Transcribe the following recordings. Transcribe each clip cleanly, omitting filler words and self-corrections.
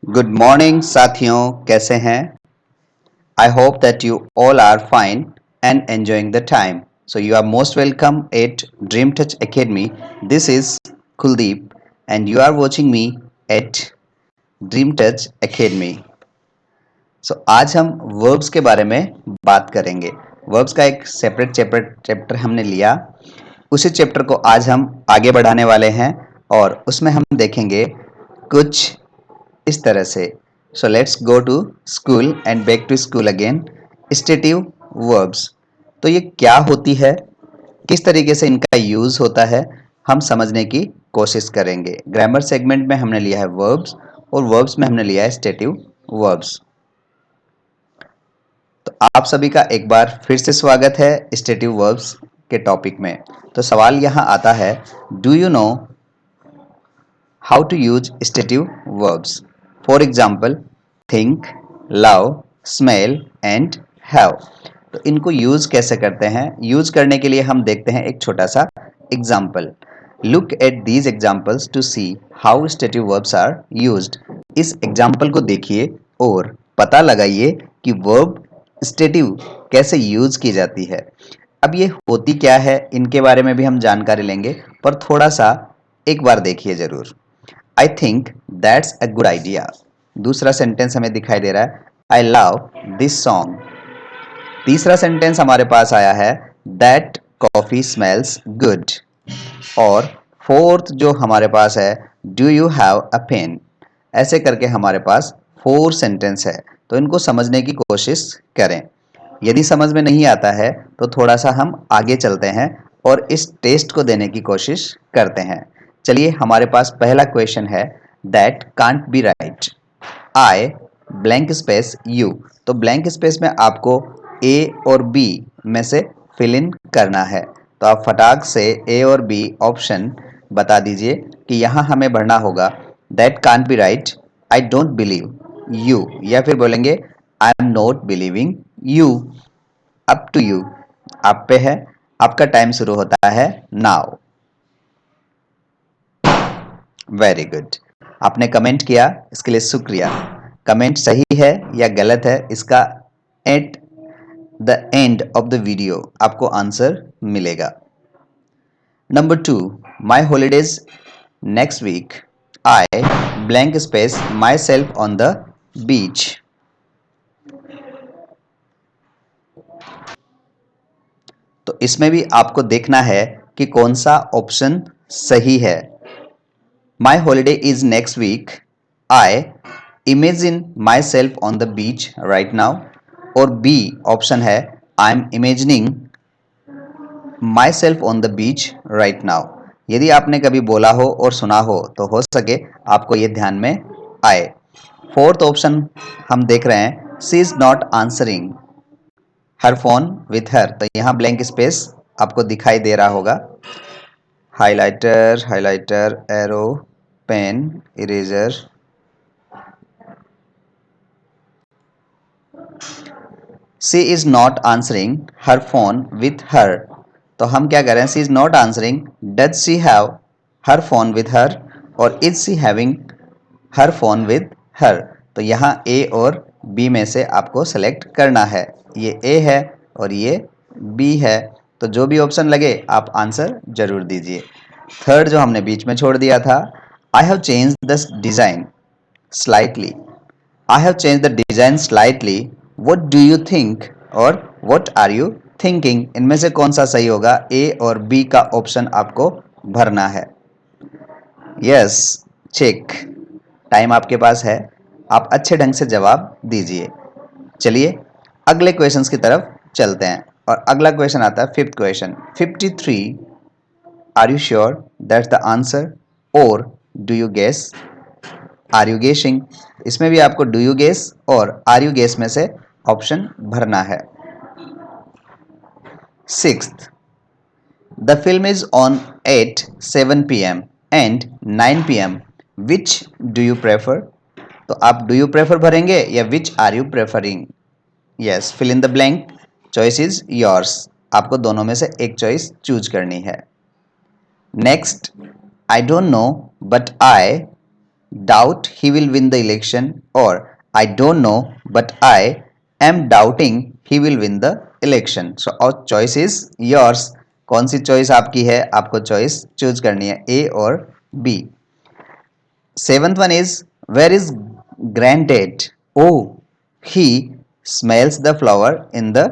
Good morning साथियों, कैसे हैं? I hope that you all are fine and enjoying the time. So you are most welcome at Dream Touch Academy. This is Kuldeep and you are watching me at Dream Touch Academy. So आज हम verbs के बारे में बात करेंगे. Verbs का एक separate chapter हमने लिया. उसी चैप्टर को आज हम आगे बढ़ाने वाले हैं और उसमें हम देखेंगे कुछ इस तरह से. So let's go to school and back to school again. Stative verbs, तो ये क्या होती है, किस तरीके से इनका यूज होता है, हम समझने की कोशिश करेंगे. ग्रामर सेगमेंट में हमने लिया है वर्ब्स और वर्ब्स में हमने लिया है स्टेटिव वर्ब्स. तो आप सभी का एक बार फिर से स्वागत है स्टेटिव वर्ब्स के टॉपिक में. तो सवाल यहाँ आता है, do you know how to use stative verbs? For example, think, love, smell and have. तो इनको यूज कैसे करते हैं? यूज करने के लिए हम देखते हैं एक छोटा सा example. Look at these examples to see how stative verbs are used. इस एग्जाम्पल को देखिए और पता लगाइए कि वर्ब स्टेटिव कैसे यूज की जाती है. अब ये होती क्या है, इनके बारे में भी हम जानकारी लेंगे, पर थोड़ा सा एक बार देखिए जरूर. I think that's a good idea. दूसरा सेंटेंस हमें दिखाई दे रहा है, आई लव दिस सॉन्ग. तीसरा सेंटेंस हमारे पास आया है, दैट कॉफी स्मेल्स गुड. और फोर्थ जो हमारे पास है, do you have a pen. ऐसे करके हमारे पास 4 सेंटेंस है. तो इनको समझने की कोशिश करें. यदि समझ में नहीं आता है तो थोड़ा सा हम आगे चलते हैं और इस टेस्ट को देने की कोशिश करते हैं. चलिए, हमारे पास पहला क्वेश्चन है, that can't be right. I blank space you. तो ब्लैंक स्पेस में आपको ए और बी में से फिल इन करना है. तो आप फटाक से ए और बी ऑप्शन बता दीजिए कि यहाँ हमें भरना होगा, that can't be right, I don't believe you, या फिर बोलेंगे I am not believing you. Up to you, आप पे है. आपका टाइम शुरू होता है नाउ. वेरी गुड, आपने कमेंट किया, इसके लिए शुक्रिया. कमेंट सही है या गलत है, इसका at the end of the video आपको आंसर मिलेगा. Number 2, my holidays next week. I blank space myself on the beach. तो इसमें भी आपको देखना है कि कौन सा ऑप्शन सही है. My holiday is next week. I imagine myself on the beach right now. और बी ऑप्शन है, I am imagining myself on the beach right now. यदि आपने कभी बोला हो और सुना हो तो हो सके आपको ये ध्यान में आए. फोर्थ ऑप्शन हम देख रहे हैं, she is not answering her phone with her. तो यहाँ ब्लैंक स्पेस आपको दिखाई दे रहा होगा. Highlighter, highlighter, arrow, pen, eraser. She is not answering her phone with her. तो हम क्या करें, she is not answering, does she have her phone with her, or is she having her phone with her. तो यहाँ ए और B में से आपको सेलेक्ट करना है. ये ए है और ये बी है. तो जो भी ऑप्शन लगे आप आंसर जरूर दीजिए. थर्ड जो हमने बीच में छोड़ दिया था, I have change the design slightly. I have change the design slightly, what do you think और व्हाट आर यू थिंकिंग. इनमें से कौन सा सही होगा? ए और बी का ऑप्शन आपको भरना है. Yes, check. टाइम आपके पास है, आप अच्छे ढंग से जवाब दीजिए. चलिए अगले क्वेश्चंस की तरफ चलते हैं. और अगला क्वेश्चन आता है, fifth question, 53. Are you sure that's the answer or do you guess? Are you guessing. इसमें भी आपको do you guess or are you guess में से ऑप्शन भरना है. Sixth, the film is on at 7 p.m. And 9 p.m. Which do you prefer? तो आप do you prefer भरेंगे या which are you preferring? Yes, fill in the blank, choice is yours. आपको दोनों में से एक चॉइस चूज करनी है. Next, I don't know but I doubt he will win the election, or I don't know but I am doubting he will win the election. So our choice is yours. कौन सी choice आपकी है? आपको choice choose करनी है, ए और B. Seventh one is, where is granddad? Oh, he smells the flower in the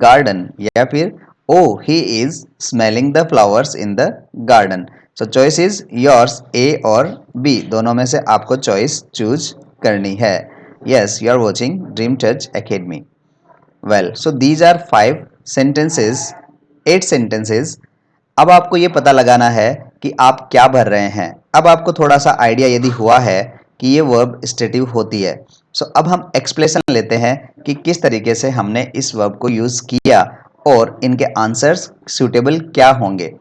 garden. या फिर oh, he is smelling the flowers in the garden. So choice is yours, A और B. दोनों में से आपको choice choose करनी है. Yes, you are watching Dream Touch Academy. Well, so these are 5 sentences, 8 sentences. अब आपको ये पता लगाना है कि आप क्या भर रहे हैं. अब आपको थोड़ा सा आइडिया यदि हुआ है कि ये वर्ब स्टेटिव होती है, सो अब हम एक्सप्लेनेशन लेते हैं कि किस तरीके से हमने इस वर्ब को यूज किया और इनके आंसर्स सूटेबल क्या होंगे.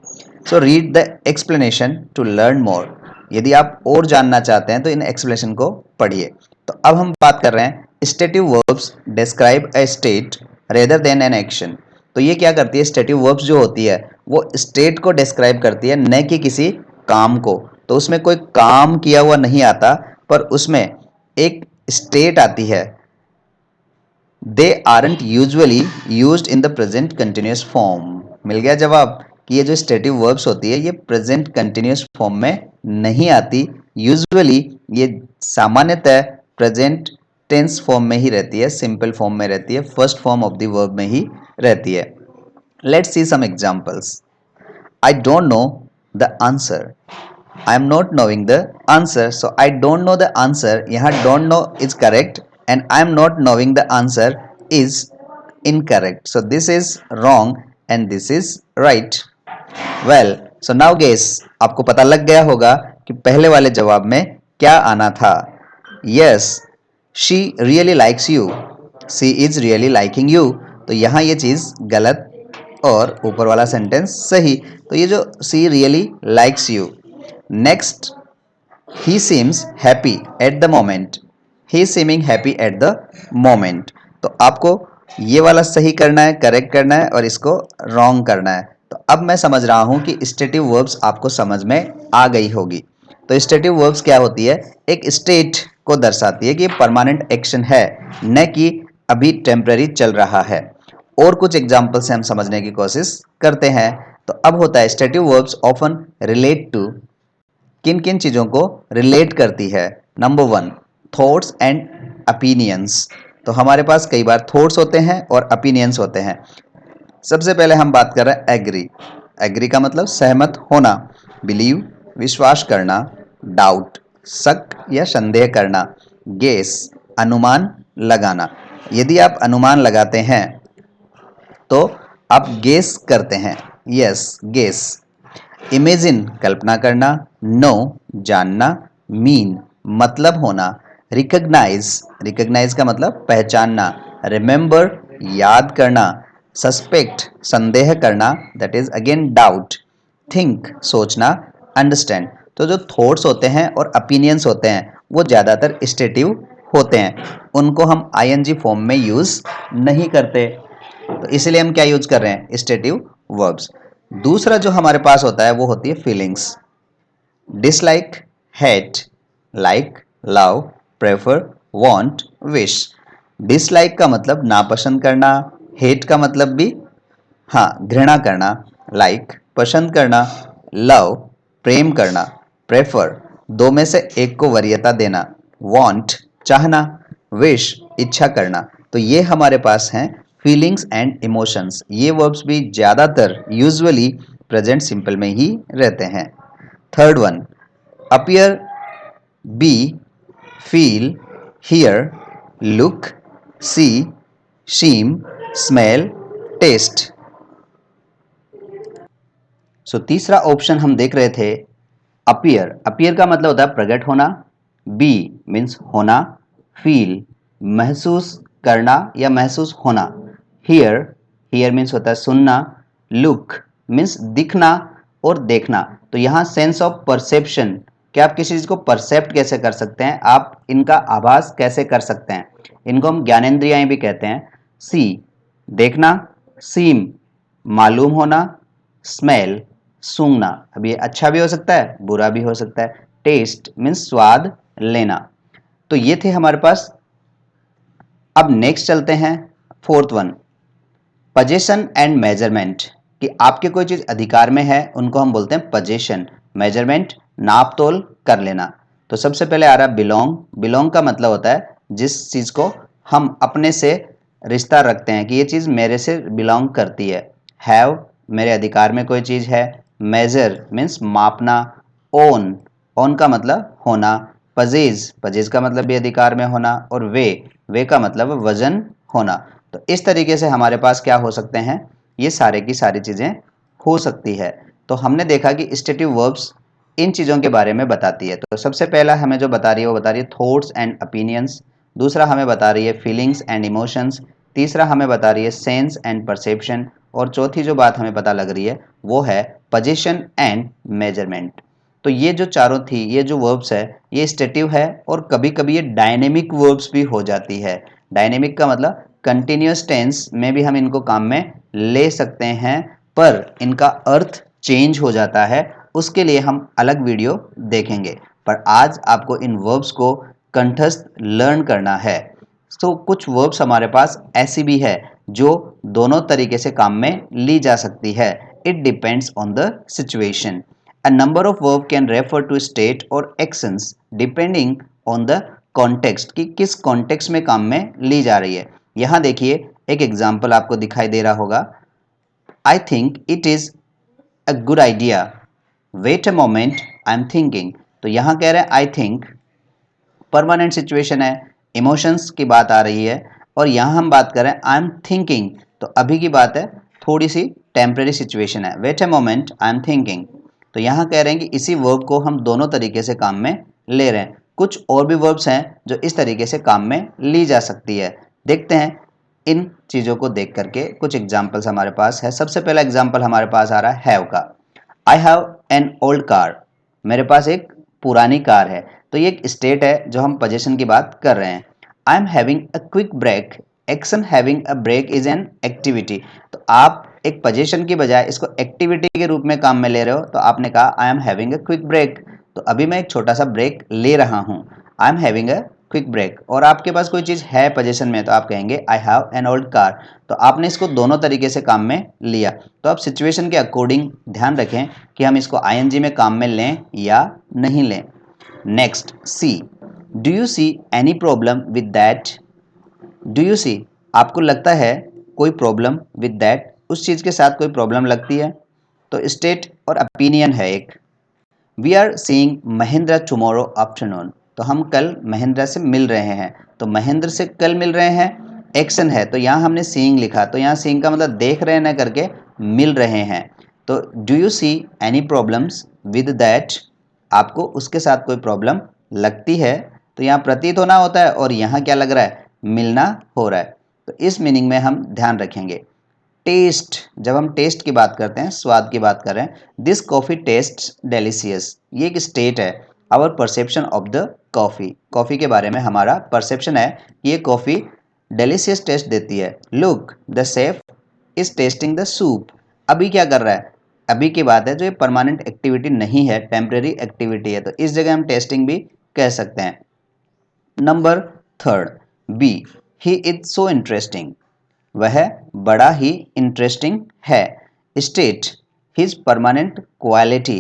So read the explanation to learn more. यदि आप और जानना चाहते हैं तो इन एक्सप्लेनेशन को पढ़िए. तो अब हम बात कर रहे हैं stative verbs describe a state rather than an action. तो ये क्या करती है? स्टेटिव वर्ब्स जो होती है वो स्टेट को डिस्क्राइब करती है, न कि किसी काम को. तो उसमें कोई काम किया हुआ नहीं आता, पर उसमें एक स्टेट आती है. They aren't usually used in the present continuous form. मिल गया जवाब कि ये जो स्टेटिव वर्ब्स होती है ये प्रेजेंट कंटिन्यूस फॉर्म में नहीं आती. यूजुअली ये सामान्यतः प्रेजेंट टेंस फॉर्म में ही रहती है, सिंपल फॉर्म में रहती है, first form of the verb में ही रहती है. Let's see some examples. I don't know the answer. I am not knowing the answer. So I don't know the answer. यहाँ don't know is correct and I am not knowing the answer is incorrect. So this is wrong and this is right. Well, so now guess. आपको पता लग गया होगा कि पहले वाले जवाब में क्या आना था. Yes, she really likes you. She is really liking you. तो यहाँ ये चीज़ गलत और ऊपर वाला सेंटेंस सही. तो ये जो she really likes you. Next, he seems happy at the moment. He seeming happy at the moment. तो आपको ये वाला सही करना है, करेक्ट करना है, और इसको रॉन्ग करना है. तो अब मैं समझ रहा हूँ कि स्टेटिव वर्ब्स आपको समझ में आ गई होगी. तो स्टेटिव वर्ब्स क्या होती है? एक स्टेट को दर्शाती है कि परमानेंट एक्शन है, न कि अभी टेम्पररी चल रहा है. और कुछ एग्जाम्पल से हम समझने की कोशिश करते हैं. तो अब होता है stative verbs often relate to. किन किन चीजों को रिलेट करती है? Number 1, thoughts and opinions. तो हमारे पास कई बार थॉट्स होते हैं और ओपिनियंस होते हैं. सबसे पहले हम बात कर रहे हैं एग्री. एग्री का मतलब सहमत होना. बिलीव विश्वास करना. डाउट शक या संदेह करना. गेस अनुमान लगाना. यदि आप अनुमान लगाते हैं तो आप गेस करते हैं. Yes, guess. इमेजिन कल्पना करना. नो जानना. मीन मतलब होना. रिकग्नाइज, रिकग्नाइज का मतलब पहचानना. रिमेंबर याद करना. सस्पेक्ट संदेह करना, that is again doubt. Think सोचना. अंडरस्टैंड. तो जो थॉट्स होते हैं और ओपिनियंस होते हैं वो ज़्यादातर स्टेटिव होते हैं. उनको हम आईएनजी फॉर्म में यूज़ नहीं करते. तो इसलिए हम क्या यूज कर रहे हैं? Stative verbs. दूसरा जो हमारे पास होता है वो होती है feelings. Dislike, hate, like, love, prefer, want, wish. Dislike का मतलब नापसंद करना. हेट का मतलब भी हाँ घृणा करना. लाइक पसंद करना. लव प्रेम करना. प्रेफर दो में से एक को वरीयता देना. वांट चाहना. विश इच्छा करना. तो ये हमारे पास हैं फीलिंग्स एंड इमोशंस. ये वर्ब्स भी ज़्यादातर यूजुअली प्रेजेंट सिंपल में ही रहते हैं. Third one, appear, be, feel, hear, look, see, seem, smell, taste. So तीसरा ऑप्शन हम देख रहे थे अपीयर. अपीयर का मतलब होता है प्रकट होना. बी मीन्स होना. फील महसूस करना या महसूस होना. हियर, हियर मीन्स होता है सुनना. लुक मीन्स दिखना और देखना. तो यहाँ सेंस ऑफ परसेप्शन, क्या आप किसी चीज को परसेप्ट कैसे कर सकते हैं, आप इनका आभास कैसे कर सकते हैं, इनको हम ज्ञानेंद्रियाएं भी कहते हैं. सी देखना. सीम मालूम होना. स्मेल सूंघना. अब ये अच्छा भी हो सकता है बुरा भी हो सकता है. टेस्ट मीन्स स्वाद लेना। तो ये थे हमारे पास। अब नेक्स्ट चलते हैं fourth one, position and measurement. कि आपके कोई चीज अधिकार में है उनको हम बोलते हैं पोजीशन, मेजरमेंट नाप तोल कर लेना। तो सबसे पहले आ रहा है बिलोंग। बिलोंग का मतलब होता है जिस चीज को हम अपने से रिश्ता रखते हैं कि ये चीज मेरे से बिलोंग करती है। हैव, मेरे अधिकार में कोई चीज है। मेजर मीन्स मापना। ओन, ओन का मतलब होना। पजेज, पजेज का मतलब भी अधिकार में होना। और वे का मतलब वजन होना। तो इस तरीके से हमारे पास क्या हो सकते हैं, ये सारे की सारी चीजें हो सकती है। तो हमने देखा कि स्टेटिव वर्ब्स इन चीजों के बारे में बताती है। तो सबसे पहला हमें जो बता रही है वो बता रही है थॉट्स एंड ओपिनियंस। दूसरा हमें बता रही है फीलिंग्स एंड इमोशंस। तीसरा हमें बता रही है सेंस एंड परसेप्शन। और चौथी जो बात हमें पता लग रही है वो है पोजीशन एंड मेजरमेंट। तो ये जो चारों थी, ये जो वर्ब्स है ये स्टेटिव है और कभी कभी ये डायनेमिक वर्ब्स भी हो जाती है। डायनेमिक का मतलब कंटिन्यूअस टेंस में भी हम इनको काम में ले सकते हैं, पर इनका अर्थ चेंज हो जाता है। उसके लिए हम अलग वीडियो देखेंगे, पर आज आपको इन वर्ब्स को कंठस्थ लर्न करना है। तो कुछ वर्ब्स हमारे पास ऐसी भी है जो दोनों तरीके से काम में ली जा सकती है। It depends on the situation. A number of verb can refer to state or actions depending on the context कि किस context में काम में ली जा रही है। यहाँ देखिए एक एग्जाम्पल आपको दिखाई दे रहा होगा। I think it is a good idea. Wait a moment, I'm thinking. तो यहाँ कह रहे हैं I think, परमानेंट सिचुएशन है, इमोशंस की बात आ रही है। और यहाँ हम बात कर रहे हैं आई एम थिंकिंग, तो अभी की बात है, थोड़ी सी टेम्परेरी सिचुएशन है। Wait a moment I am thinking. तो यहाँ कह रहे हैं कि इसी वर्ब को हम दोनों तरीके से काम में ले रहे हैं। कुछ और भी वर्ब्स हैं जो इस तरीके से काम में ली जा सकती है। देखते हैं इन चीज़ों को देख करके। कुछ एग्जाम्पल्स हमारे पास है। सबसे पहला एग्जाम्पल हमारे पास आ रहा है हैव का। I have an old car, मेरे पास एक पुरानी कार है। तो ये एक स्टेट है जो हम पोजीशन की बात कर रहे हैं। I am having a quick break. Action having a break is an activity. तो आप एक पोजीशन की बजाय इसको एक्टिविटी के रूप में काम में ले रहे हो। तो आपने कहा I am having a quick break, तो अभी मैं एक छोटा सा ब्रेक ले रहा हूँ। I am having a quick break. और आपके पास कोई चीज़ है पोजीशन में तो आप कहेंगे I have an old car. तो आपने इसको दोनों तरीके से काम में लिया। तो अब सिचुएशन के अकॉर्डिंग ध्यान रखें कि हम इसको आईएनजी में काम में लें या नहीं लें। Next see, do you see any problem with that. Do you see, आपको लगता है कोई प्रॉब्लम विद दैट, उस चीज़ के साथ कोई प्रॉब्लम लगती है। तो स्टेट और ओपिनियन है एक। We are seeing Mahendra tomorrow afternoon, तो हम कल महेंद्र से मिल रहे हैं। तो महेंद्र से कल मिल रहे हैं, एक्शन है। तो यहाँ हमने सीइंग लिखा, तो यहाँ सीइंग का मतलब देख रहे हैं ना करके मिल रहे हैं। तो do you see any problems with that, आपको उसके साथ कोई प्रॉब्लम लगती है। तो यहाँ प्रतीत होना होता है और यहाँ क्या लग रहा है, मिलना हो रहा है। तो इस मीनिंग में हम ध्यान रखेंगे। टेस्ट, जब हम टेस्ट की बात करते हैं, स्वाद की बात कर रहे हैं, दिस कॉफ़ी टेस्ट डेलिशियस, ये एक स्टेट है। Our perception of the coffee, coffee के बारे में हमारा परसेप्शन है कि ये कॉफ़ी डेलिशियस टेस्ट देती है। Look the chef is testing the soup, अभी क्या कर रहा है, अभी की बात है, जो ये परमानेंट एक्टिविटी नहीं है, टेम्परेरी एक्टिविटी है। तो इस जगह हम टेस्टिंग भी कह सकते हैं। Number third B, he is so interesting, वह बड़ा ही इंटरेस्टिंग है। State, his permanent quality,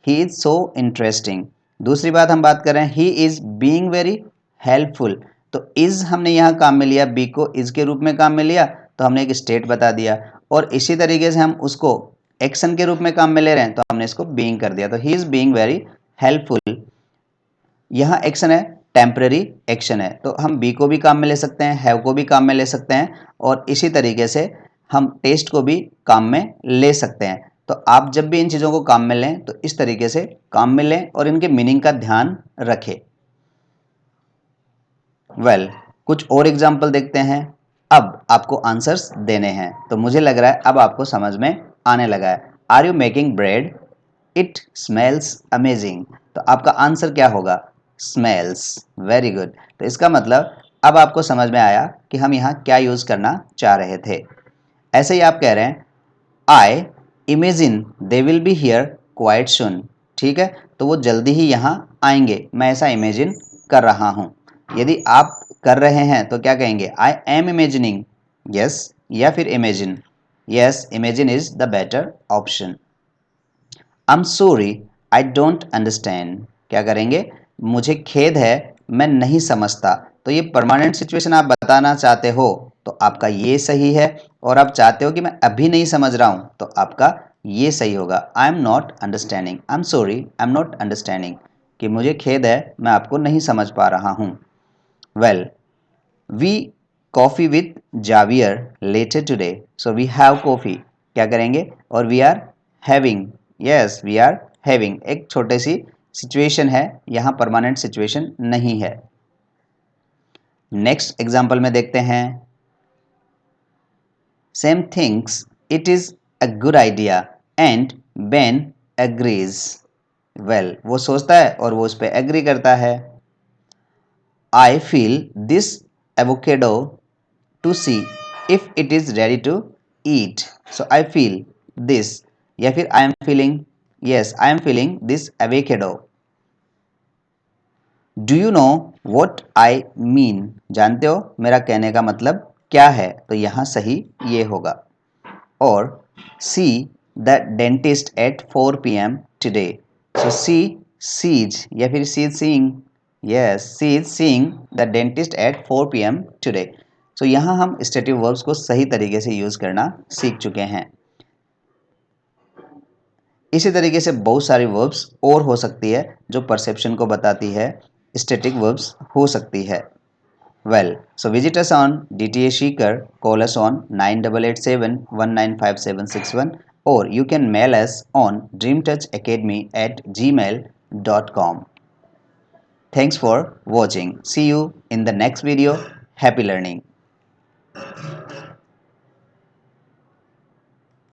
he is so interesting. दूसरी बात हम बात कर रहे हैं, he is being very helpful. तो इज हमने यहाँ काम में लिया, बी को इज के रूप में काम में लिया, तो हमने एक स्टेट बता दिया। और इसी तरीके से हम उसको एक्शन के रूप में काम में ले रहे हैं, तो हमने इसको बीइंग कर दिया। तो ही इज बीइंग वेरी हेल्पफुल, यहाँ एक्शन है, टेम्पररी एक्शन है। तो हम बी को भी काम में ले सकते हैं, हैव को भी काम में ले सकते हैं, और इसी तरीके से हम टेस्ट को भी काम में ले सकते हैं। तो आप जब भी इन चीज़ों को काम में लें तो इस तरीके से काम में लें और इनके मीनिंग का ध्यान रखें। वेल, कुछ और एग्जाम्पल देखते हैं। अब आपको आंसर्स देने हैं, तो मुझे लग रहा है अब आपको समझ में आने लगा है। Are you making bread, it smells amazing. तो आपका आंसर क्या होगा, स्मेल्स। Very good. तो इसका मतलब अब आपको समझ में आया कि हम यहाँ क्या यूज़ करना चाह रहे थे। ऐसे ही आप कह रहे हैं I imagine they will be here quite soon, ठीक है, तो वो जल्दी ही यहाँ आएंगे, मैं ऐसा इमेजिन कर रहा हूं। यदि आप कर रहे हैं तो क्या कहेंगे? आई एम इमेजिनिंग, यस, या फिर imagine. Yes, imagine is the better option. I am sorry, I don't understand. क्या करेंगे? मुझे खेद है, मैं नहीं समझता। तो ये परमानेंट सिचुएशन आप बताना चाहते हो तो आपका ये सही है, और आप चाहते हो कि मैं अभी नहीं समझ रहा हूं तो आपका ये सही होगा। आई am not understanding, I am sorry, I am not understanding, कि मुझे खेद है, मैं आपको नहीं समझ पा रहा हूं। Well, we coffee with Javier later today, so we have coffee. क्या करेंगे? और we are having, yes, we are having. एक छोटी सी सिचुएशन है, यहां परमानेंट सिचुएशन नहीं है। नेक्स्ट एग्जाम्पल में देखते हैं। Same things, it is a good idea and Ben agrees. Well, वो सोचता है और वो उस पर एग्री करता है। I feel this avocado to see if it is ready to eat. So I feel this, या फिर I am feeling, yes, I am feeling this avocado. Do you know what I mean? जानते हो मेरा कहने का मतलब क्या है? तो यहां सही ये होगा। और see the dentist at 4 PM today. So she sees, या फिर she is seeing, yes, she is seeing the dentist at 4 PM today. So यहाँ हम स्टेटिव वर्ब्स को सही तरीके से यूज करना सीख चुके हैं। इसी तरीके से बहुत सारी वर्ब्स और हो सकती है जो परसेप्शन को बताती है, स्टैटिक वर्ब्स हो सकती है। Well, so visit us on DTA Shikar, call us on 9887195761, or you can mail us on dreamtouchacademy@gmail.com. Thanks for watching. See you in the next video. Happy learning.